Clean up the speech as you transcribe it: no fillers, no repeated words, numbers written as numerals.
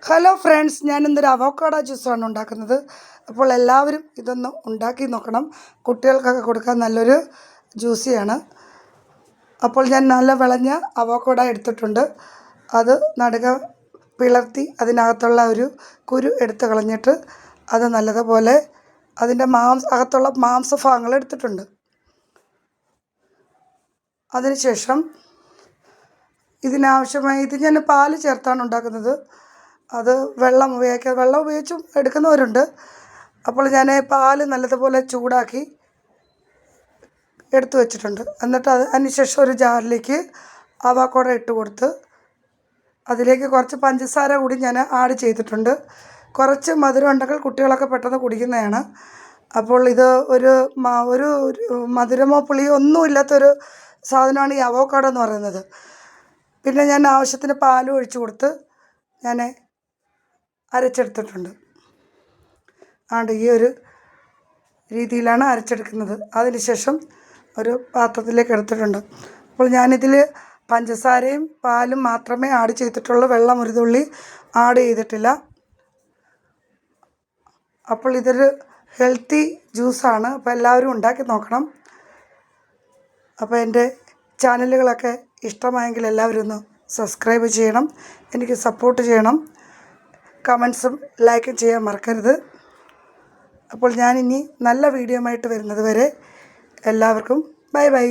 Hello friends, ഞാനിന്നൊരു avocado ജ്യൂസാണ് ഉണ്ടാക്കുന്നത്. അപ്പോൾ എല്ലാവരും ഇതൊന്ന് ഉണ്ടാക്കി നോക്കണം. കുട്ടികൾക്കൊക്കെ കൊടുക്കാൻ നല്ലൊരു ജ്യൂസിയാണ്. അപ്പോൾ ഞാൻ നല്ല വിളഞ്ഞ അവോക്കാഡോ എടുത്തിട്ടുണ്ട്. അത് നടുക പിളർത്തി അതിനകത്തുള്ള ഒരു കുരു എടുത്ത് കളഞ്ഞിട്ട് അത് നല്ലതുപോലെ അതിൻ്റെ അകത്തുള്ള മാംസഭാഗങ്ങൾ എടുത്തിട്ടുണ്ട്. അതിനുശേഷം ഇതിനാവശ്യമായി ഇത് ഞാൻ പാല് ചേർത്താണ് ഉണ്ടാക്കുന്നത്. അത് വെള്ളം ഉപയോഗിച്ചും എടുക്കുന്നവരുണ്ട്. അപ്പോൾ ഞാൻ പാല് നല്ലതുപോലെ ചൂടാക്കി എടുത്തു വച്ചിട്ടുണ്ട്. എന്നിട്ട് അതിനുശേഷം ഒരു ജാറിലേക്ക് അവോക്കാഡോ ഇട്ട് കൊടുത്ത് അതിലേക്ക് കുറച്ച് പഞ്ചസാര കൂടി ഞാൻ ആഡ് ചെയ്തിട്ടുണ്ട്. കുറച്ച് മധുരം ഉണ്ടെങ്കിൽ കുട്ടികളൊക്കെ പെട്ടെന്ന് കുടിക്കുന്നതാണ്. അപ്പോൾ ഇത് ഒരു മധുരമോ പുളിയോ ഒന്നും ഇല്ലാത്തൊരു സാധനമാണ് ഈ അവോക്കാഡോ എന്ന് പറയുന്നത്. പിന്നെ ഞാൻ ആവശ്യത്തിന് പാലും ഒഴിച്ച് കൊടുത്ത് ഞാൻ അരച്ചെടുത്തിട്ടുണ്ട്. ഈ ഒരു രീതിയിലാണ് അരച്ചെടുക്കുന്നത്. അതിനുശേഷം ഒരു പാത്രത്തിലേക്ക് എടുത്തിട്ടുണ്ട്. അപ്പോൾ ഞാനിതിൽ പഞ്ചസാരയും പാലും മാത്രമേ ആഡ് ചെയ്തിട്ടുള്ളൂ. വെള്ളം ഒരു തുള്ളി ആഡ് ചെയ്തിട്ടില്ല. അപ്പോൾ ഇതൊരു ഹെൽത്തി ജ്യൂസാണ്. അപ്പോൾ എല്ലാവരും ഉണ്ടാക്കി നോക്കണം. അപ്പോൾ എൻ്റെ ചാനലുകളൊക്കെ ഇഷ്ടമായെങ്കിൽ എല്ലാവരും ഒന്ന് സബ്സ്ക്രൈബ് ചെയ്യണം, എനിക്ക് സപ്പോർട്ട് ചെയ്യണം. കമൻസും ലൈക്കും ചെയ്യാൻ മറക്കരുത്. അപ്പോൾ ഞാനിനി നല്ല വീഡിയോ ആയിട്ട് വരുന്നത് വരെ എല്ലാവർക്കും ബൈ ബൈ.